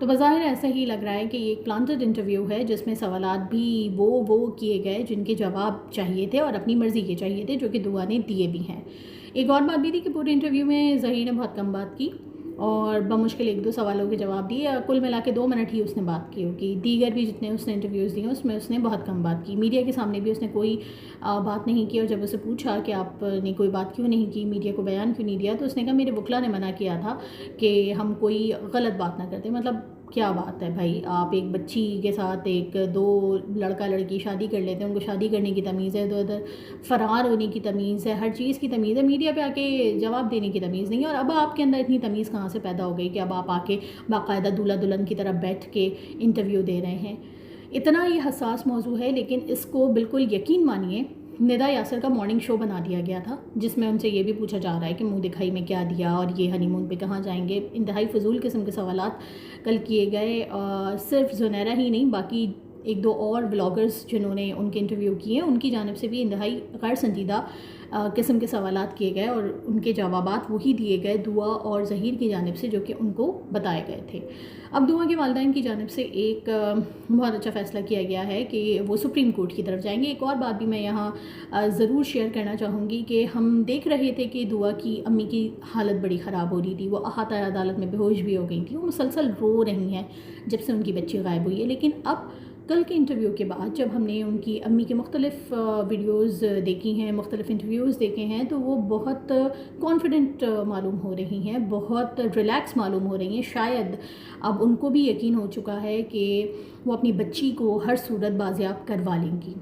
تو بظاہر ایسا ہی لگ رہا ہے کہ یہ ایک پلانٹڈ انٹرویو ہے جس میں سوالات بھی وہ کیے گئے جن کے جواب چاہیے تھے اور اپنی مرضی کے چاہیے تھے، جو کہ دعا نے دیے بھی ہیں۔ ایک اور بات بھی تھی کہ پورے انٹرویو میں ظہیر نے بہت کم بات کی اور بمشکل 1-2 سوالوں کے جواب دیے، کل ملا کے 2 منٹ ہی اس نے بات کی ہوگی۔ دیگر بھی جتنے اس نے انٹرویوز دیے اس میں اس نے بہت کم بات کی، میڈیا کے سامنے بھی اس نے کوئی بات نہیں کی، اور جب اسے پوچھا کہ آپ نے کوئی بات کیوں نہیں کی، میڈیا کو بیان کیوں نہیں دیا، تو اس نے کہا میرے وکلا نے منع کیا تھا کہ ہم کوئی غلط بات نہ کرتے۔ مطلب کیا بات ہے بھائی، آپ ایک بچی کے ساتھ 2 لڑکا لڑکی شادی کر لیتے ہیں، ان کو شادی کرنے کی تمیز ہے، ادھر فرار ہونے کی تمیز ہے، ہر چیز کی تمیز ہے، میڈیا پہ آ کے جواب دینے کی تمیز نہیں ہے۔ اور اب آپ کے اندر اتنی تمیز کہاں سے پیدا ہو گئی کہ اب آپ آ کے باقاعدہ دولہا دلہن کی طرح بیٹھ کے انٹرویو دے رہے ہیں؟ اتنا یہ حساس موضوع ہے، لیکن اس کو بالکل یقین مانیے ندا یاسر کا مارننگ شو بنا دیا گیا تھا، جس میں ان سے یہ بھی پوچھا جا رہا ہے کہ منہ دکھائی میں کیا دیا اور یہ ہنی مون پہ کہاں جائیں گے۔ انتہائی فضول قسم کے سوالات کل کیے گئے، صرف زنیرہ ہی نہیں، باقی 1-2 اور بلاگرز جنہوں نے ان کے انٹرویو کیے ان کی جانب سے بھی انتہائی غیر سنجیدہ قسم کے سوالات کیے گئے، اور ان کے جوابات وہی دیے گئے دعا اور ظہیر کی جانب سے جو کہ ان کو بتائے گئے تھے۔ اب دعا کے والدین کی جانب سے ایک بہت اچھا فیصلہ کیا گیا ہے کہ وہ سپریم کورٹ کی طرف جائیں گے۔ ایک اور بات بھی میں یہاں ضرور شیئر کرنا چاہوں گی کہ ہم دیکھ رہے تھے کہ دعا کی امی کی حالت بڑی خراب ہو رہی تھی، وہ احاطہ عدالت میں بے ہوش بھی ہو گئی تھی، وہ مسلسل رو رہی ہیں جب سے ان کی بچی غائب ہوئی ہے۔ لیکن اب کل کے انٹرویو کے بعد جب ہم نے ان کی امی کے مختلف ویڈیوز دیکھی ہیں، مختلف انٹرویوز دیکھے ہیں، تو وہ بہت کانفیڈنٹ معلوم ہو رہی ہیں، بہت ریلیکس معلوم ہو رہی ہیں۔ شاید اب ان کو بھی یقین ہو چکا ہے کہ وہ اپنی بچی کو ہر صورت بازیاب کروا لیں گی،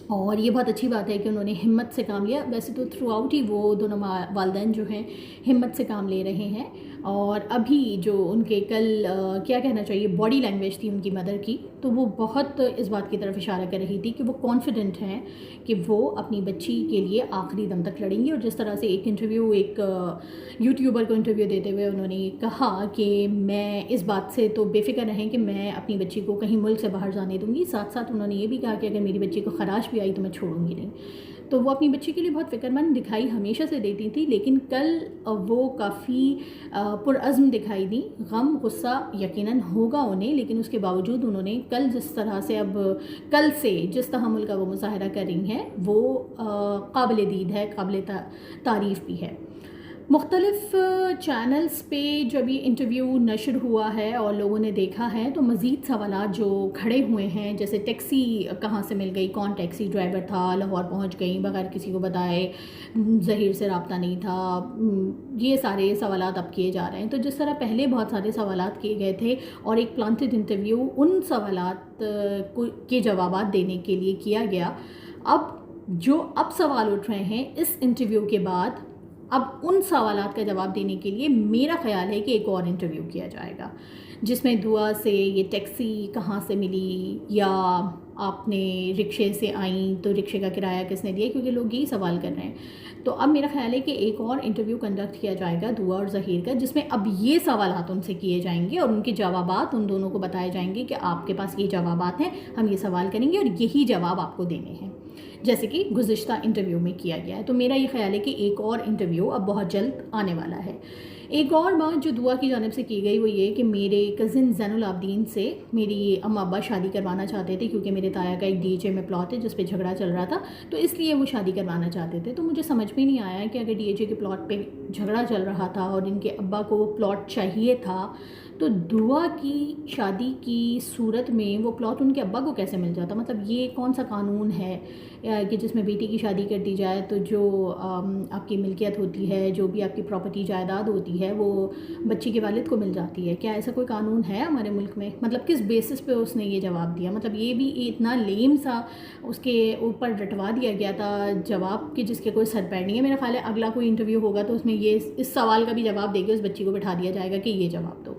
اور یہ بہت اچھی بات ہے کہ انہوں نے ہمت سے کام لیا۔ ویسے تو تھرو آؤٹ ہی وہ دونوں والدین جو ہیں ہمت سے کام لے رہے ہیں، اور ابھی جو ان کے کل کیا کہنا چاہیے باڈی لینگویج تھی ان کی مدر کی، تو وہ بہت اس بات کی طرف اشارہ کر رہی تھی کہ وہ کانفیڈنٹ ہیں کہ وہ اپنی بچی کے لیے آخری دم تک لڑیں گی۔ اور جس طرح سے ایک یوٹیوبر کو انٹرویو دیتے ہوئے انہوں نے کہا کہ میں اس بات سے تو بے فکر رہیں کہ میں اپنی بچی کو کہیں ملک سے باہر جانے دوں گی، ساتھ ساتھ انہوں نے یہ بھی کہا کہ اگر میری بچی کو خراش بھی آئی تو میں چھوڑوں گی نہیں۔ تو وہ اپنی بچی کے لیے بہت فکر مند دکھائی ہمیشہ سے دیتی تھی، لیکن کل وہ کافی پرعزم دکھائی دی۔ غم غصہ یقیناً ہوگا انہیں، لیکن اس کے باوجود انہوں نے کل جس طرح سے کل سے جس تحمل کا وہ مظاہرہ کر رہی ہیں وہ قابل دید ہے، قابل تعریف بھی ہے۔ مختلف چینلز پہ جب یہ انٹرویو نشر ہوا ہے اور لوگوں نے دیکھا ہے، تو مزید سوالات جو کھڑے ہوئے ہیں، جیسے ٹیکسی کہاں سے مل گئی، کون ٹیکسی ڈرائیور تھا، لاہور پہنچ گئی بغیر کسی کو بتائے، ظہیر سے رابطہ نہیں تھا، یہ سارے سوالات اب کیے جا رہے ہیں۔ تو جس طرح پہلے بہت سارے سوالات کیے گئے تھے اور ایک پلانٹڈ انٹرویو ان سوالات کے جوابات دینے کے لیے کیا گیا، اب سوال اٹھ رہے ہیں اس انٹرویو کے بعد، اب ان سوالات کا جواب دینے کے لیے میرا خیال ہے کہ ایک اور انٹرویو کیا جائے گا، جس میں دعا سے یہ ٹیکسی کہاں سے ملی، یا آپ نے رکشے سے آئیں تو رکشے کا کرایہ کس نے دیا، کیونکہ لوگ یہی سوال کر رہے ہیں۔ تو اب میرا خیال ہے کہ ایک اور انٹرویو کنڈکٹ کیا جائے گا دعا اور ظہیر کا، جس میں اب یہ سوالات ان سے کیے جائیں گے اور ان کے جوابات ان دونوں کو بتائے جائیں گے کہ آپ کے پاس یہ جوابات ہیں، ہم یہ سوال کریں گے اور یہی جواب آپ کو دینے ہیں، جیسے کہ گزشتہ انٹرویو میں کیا گیا ہے۔ تو میرا یہ خیال ہے کہ ایک اور انٹرویو اب بہت جلد آنے والا ہے۔ ایک اور بات جو دعا کی جانب سے کی گئی وہ یہ کہ میرے کزن زین العابدین سے میری اما ابا شادی کروانا چاہتے تھے، کیونکہ میرے تایا کا ایک DHA میں پلاٹ ہے جس پہ جھگڑا چل رہا تھا، تو اس لیے وہ شادی کروانا چاہتے تھے۔ تو مجھے سمجھ میں نہیں آیا کہ اگر DHA کے پلاٹ پہ جھگڑا چل رہا تھا اور ان کے ابا کو وہ پلاٹ چاہیے تھا، تو دعا کی شادی کی صورت میں وہ پلاٹ ان کے ابا کو کیسے مل جاتا؟ مطلب یہ کون سا قانون ہے کہ جس میں بیٹی کی شادی کر دی جائے تو جو آپ کی ملکیت ہوتی ہے، جو بھی آپ کی پراپرٹی جائیداد ہوتی ہے، وہ بچی کے والد کو مل جاتی ہے؟ کیا ایسا کوئی قانون ہے ہمارے ملک میں؟ مطلب کس بیسس پہ اس نے یہ جواب دیا؟ مطلب یہ بھی اتنا لیم سا اس کے اوپر رٹوا دیا گیا تھا جواب کہ جس کے کوئی سر پیر نہیں ہے۔ میرا خیال ہے اگلا کوئی انٹرویو ہوگا تو اس میں اس سوال کا بھی جواب دے کے اس بچی کو بٹھا دیا جائے گا کہ یہ جواب دو۔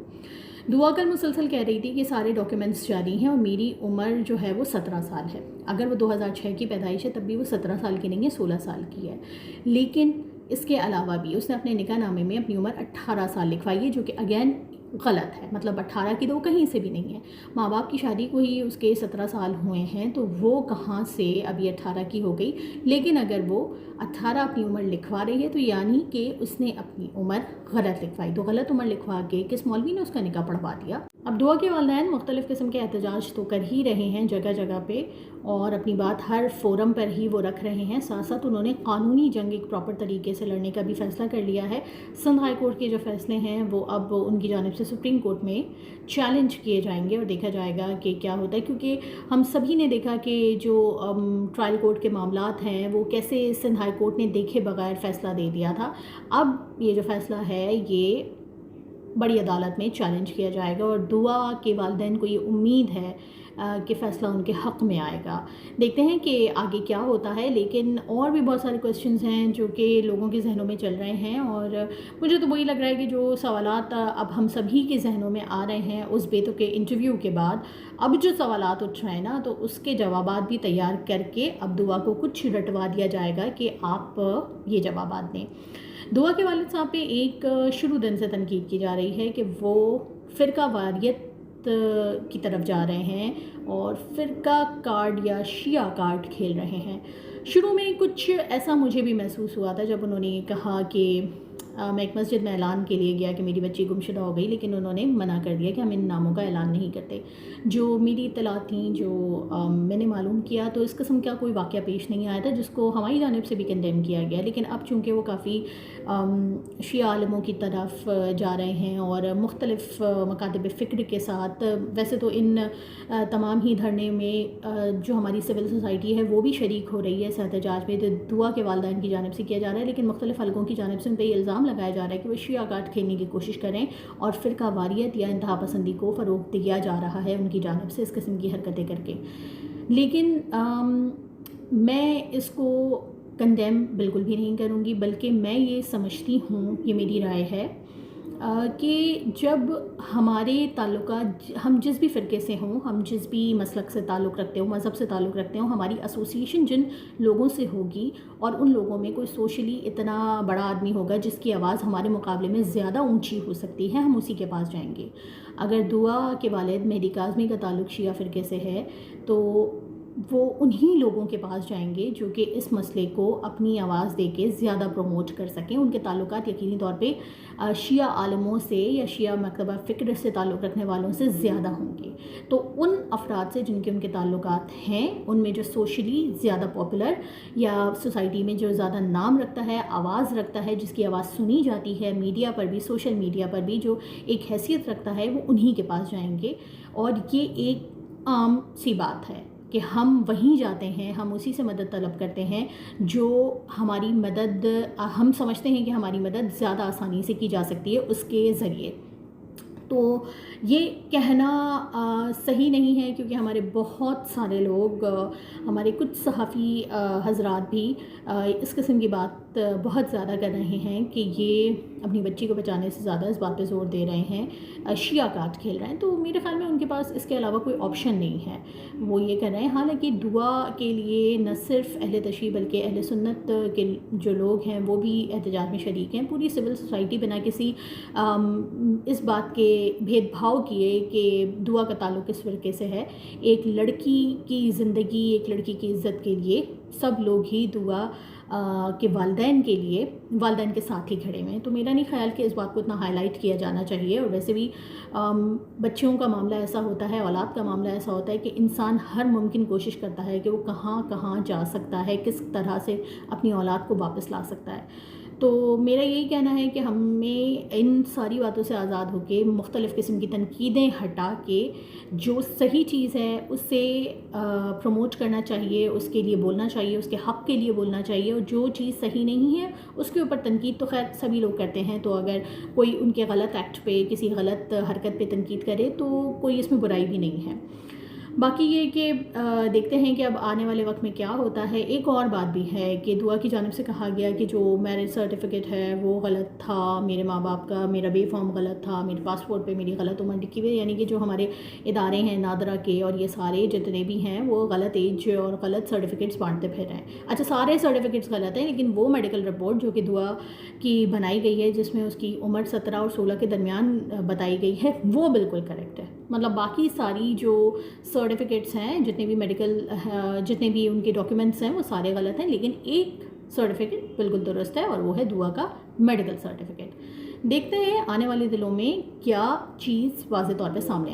دعا کل مسلسل کہہ رہی تھی کہ سارے ڈاکیومنٹس جاری ہیں اور میری عمر جو ہے وہ 17 سال ہے۔ اگر وہ 2006 کی پیدائش ہے تب بھی وہ 17 سال کی نہیں ہے، 16 سال کی ہے۔ لیکن اس کے علاوہ بھی اس نے اپنے نکاح نامے میں اپنی عمر 18 سال لکھوائی ہے، جو کہ اگین غلط ہے. مطلب 18 کی تو وہ کہیں سے بھی نہیں ہے. ماں باپ کی شادی کو ہی اس کے 17 سال ہوئے ہیں تو وہ کہاں سے ابھی 18 کی ہو گئی. لیکن اگر وہ 18 اپنی عمر لکھوا رہی ہے تو یعنی کہ اس نے اپنی عمر غلط لکھوائی. تو غلط عمر لکھوا کے کس مولوی نے اس کا نکاح پڑھوا دیا. اب دعا کے والدین مختلف قسم کے احتجاج تو کر ہی رہے ہیں جگہ جگہ پہ، اور اپنی بات ہر فورم پر ہی وہ رکھ رہے ہیں. ساتھ ساتھ انہوں نے قانونی جنگ ایک پراپر طریقے سے لڑنے کا بھی فیصلہ کر لیا ہے. سندھ ہائی کورٹ کے جو فیصلے ہیں وہ اب ان کی جانب سے سپریم کورٹ میں چیلنج کیے جائیں گے اور دیکھا جائے گا کہ کیا ہوتا ہے. کیونکہ ہم سبھی نے دیکھا کہ جو ٹرائل کورٹ کے معاملات ہیں وہ کیسے سندھ ہائی کورٹ نے دیکھے بغیر فیصلہ دے دیا تھا. اب یہ جو فیصلہ ہے یہ بڑی عدالت میں چیلنج کیا جائے گا، اور دعا کے والدین کو یہ امید ہے کہ فیصلہ ان کے حق میں آئے گا. دیکھتے ہیں کہ آگے کیا ہوتا ہے. لیکن اور بھی بہت سارے کویسچنز ہیں جو کہ لوگوں کے ذہنوں میں چل رہے ہیں، اور مجھے تو وہی لگ رہا ہے کہ جو سوالات اب ہم سبھی کے ذہنوں میں آ رہے ہیں اس بیتو کے انٹرویو کے بعد، اب جو سوالات اٹھ رہے ہیں نا تو اس کے جوابات بھی تیار کر کے اب دعا کو کچھ رٹوا دیا جائے گا کہ آپ یہ جوابات دیں. دعا کے والد صاحب پہ ایک شروع دن سے تنقید کی جا رہی ہے کہ وہ فرقہ واریت کی طرف جا رہے ہیں اور فرقہ کارڈ یا شیعہ کارڈ کھیل رہے ہیں. شروع میں کچھ ایسا مجھے بھی محسوس ہوا تھا جب انہوں نے کہا کہ میں ایک مسجد میں اعلان کے لیے گیا کہ میری بچی گمشدہ ہو گئی، لیکن انہوں نے منع کر دیا کہ ہم ان ناموں کا اعلان نہیں کرتے. جو میری اطلاعات تھیں، جو میں نے معلوم کیا، تو اس قسم کا کوئی واقعہ پیش نہیں آیا تھا جس کو ہماری جانب سے بھی کنڈیم کیا گیا. لیکن اب چونکہ وہ کافی شیعہ عالموں کی طرف جا رہے ہیں اور مختلف مکاتب فکر کے ساتھ، ویسے تو ان تمام ہی دھرنے میں جو ہماری سول سوسائٹی ہے وہ بھی شریک ہو رہی ہے اس احتجاج میں، تو دعا کے والدین کی جانب سے کیا جا رہا ہے. لیکن مختلف حلقوں کی جانب سے ان پہ یہ الزام لگایا جا رہا ہے کہ وہ شیعہ کارڈ کھیلنے کی کوشش کریں اور فرقہ واریت یا انتہا پسندی کو فروغ دیا جا رہا ہے ان کی جانب سے اس قسم کی حرکتیں کر کے. لیکن میں اس کو کنڈیم بالکل بھی نہیں کروں گی، بلکہ میں یہ سمجھتی ہوں، یہ میری رائے ہے کہ جب ہمارے تعلقات، ہم جس بھی فرقے سے ہوں، ہم جس بھی مسلک سے تعلق رکھتے ہوں، مذہب سے تعلق رکھتے ہوں، ہماری ایسوسیشن جن لوگوں سے ہوگی اور ان لوگوں میں کوئی سوشلی اتنا بڑا آدمی ہوگا جس کی آواز ہمارے مقابلے میں زیادہ اونچی ہو سکتی ہے، ہم اسی کے پاس جائیں گے. اگر دعا کے والد مہدی کاظمی کا تعلق شیعہ فرقے سے ہے تو وہ انہی لوگوں کے پاس جائیں گے جو کہ اس مسئلے کو اپنی آواز دے کے زیادہ پروموٹ کر سکیں. ان کے تعلقات یقینی طور پہ شیعہ عالموں سے یا شیعہ مکتبہ فکر سے تعلق رکھنے والوں سے زیادہ ہوں گے. تو ان افراد سے جن کے ان کے تعلقات ہیں، ان میں جو سوشلی زیادہ پاپولر یا سوسائٹی میں جو زیادہ نام رکھتا ہے، آواز رکھتا ہے، جس کی آواز سنی جاتی ہے میڈیا پر بھی، سوشل میڈیا پر بھی، جو ایک حیثیت رکھتا ہے، وہ انہی کے پاس جائیں گے. اور یہ ایک عام سی بات ہے کہ ہم وہیں جاتے ہیں، ہم اسی سے مدد طلب کرتے ہیں جو ہماری مدد، ہم سمجھتے ہیں کہ ہماری مدد زیادہ آسانی سے کی جا سکتی ہے اس کے ذریعے. تو یہ کہنا صحیح نہیں ہے کیونکہ ہمارے بہت سارے لوگ، ہمارے کچھ صحافی حضرات بھی اس قسم کی بات بہت زیادہ کر رہے ہیں کہ یہ اپنی بچی کو بچانے سے زیادہ اس بات پہ زور دے رہے ہیں شیعہ کارڈ کھیل رہے ہیں. تو میرے خیال میں ان کے پاس اس کے علاوہ کوئی آپشن نہیں ہے، وہ یہ کر رہے ہیں. حالانکہ دعا کے لیے نہ صرف اہل تشیع بلکہ اہل سنت کے جو لوگ ہیں وہ بھی احتجاج میں شریک ہیں. پوری سول سوسائٹی بنا کسی اس بات کے بھید بھاؤ کیے کہ دعا کا تعلق اس فرقے سے ہے. ایک لڑکی کی زندگی، ایک لڑکی کی عزت کے لیے سب لوگ ہی دعا کے والدین کے لیے، والدین کے ساتھ ہی کھڑے ہوئے ہیں. تو میرا نہیں خیال کہ اس بات کو اتنا ہائی لائٹ کیا جانا چاہیے. اور ویسے بھی بچیوں کا معاملہ ایسا ہوتا ہے، اولاد کا معاملہ ایسا ہوتا ہے کہ انسان ہر ممکن کوشش کرتا ہے کہ وہ کہاں کہاں جا سکتا ہے، کس طرح سے اپنی اولاد کو واپس لا سکتا ہے. تو میرا یہی کہنا ہے کہ ہمیں ان ساری باتوں سے آزاد ہو کے مختلف قسم کی تنقیدیں ہٹا کے جو صحیح چیز ہے اسے پروموٹ کرنا چاہیے، اس کے لیے بولنا چاہیے، اس کے حق کے لیے بولنا چاہیے. اور جو چیز صحیح نہیں ہے اس کے اوپر تنقید تو خیر سبھی لوگ کرتے ہیں. تو اگر کوئی ان کے غلط ایکٹ پہ، کسی غلط حرکت پہ تنقید کرے تو کوئی اس میں برائی بھی نہیں ہے. باقی یہ کہ دیکھتے ہیں کہ اب آنے والے وقت میں کیا ہوتا ہے۔ ایک اور بات بھی ہے کہ دعا کی جانب سے کہا گیا کہ جو میرج سرٹیفکیٹ ہے وہ غلط تھا، میرے ماں باپ کا میرا بے فارم غلط تھا، میرے پاسپورٹ پہ میری غلط عمر لکھی ہوئی ہے، یعنی کہ جو ہمارے ادارے ہیں نادرا کے اور یہ سارے جتنے بھی ہیں وہ غلط ایج اور غلط سرٹیفکیٹس بانٹتے پھر رہے ہیں۔ اچھا، سارے سرٹیفکیٹس غلط ہیں، لیکن وہ میڈیکل رپورٹ جو کہ دعا کی بنائی گئی ہے جس میں اس کی عمر 17 اور 16 کے درمیان بتائی گئی ہے، وہ بالکل کریکٹ ہے۔ مطلب باقی ساری جو سرٹیفکیٹس ہیں، جتنے بھی میڈیکل جتنے بھی ان کے ڈاکیومنٹس ہیں وہ سارے غلط ہیں، لیکن ایک سرٹیفکیٹ بالکل درست ہے اور وہ ہے دعا کا میڈیکل سرٹیفکیٹ۔ دیکھتے ہیں آنے والے دنوں میں کیا چیز واضح طور پہ سامنے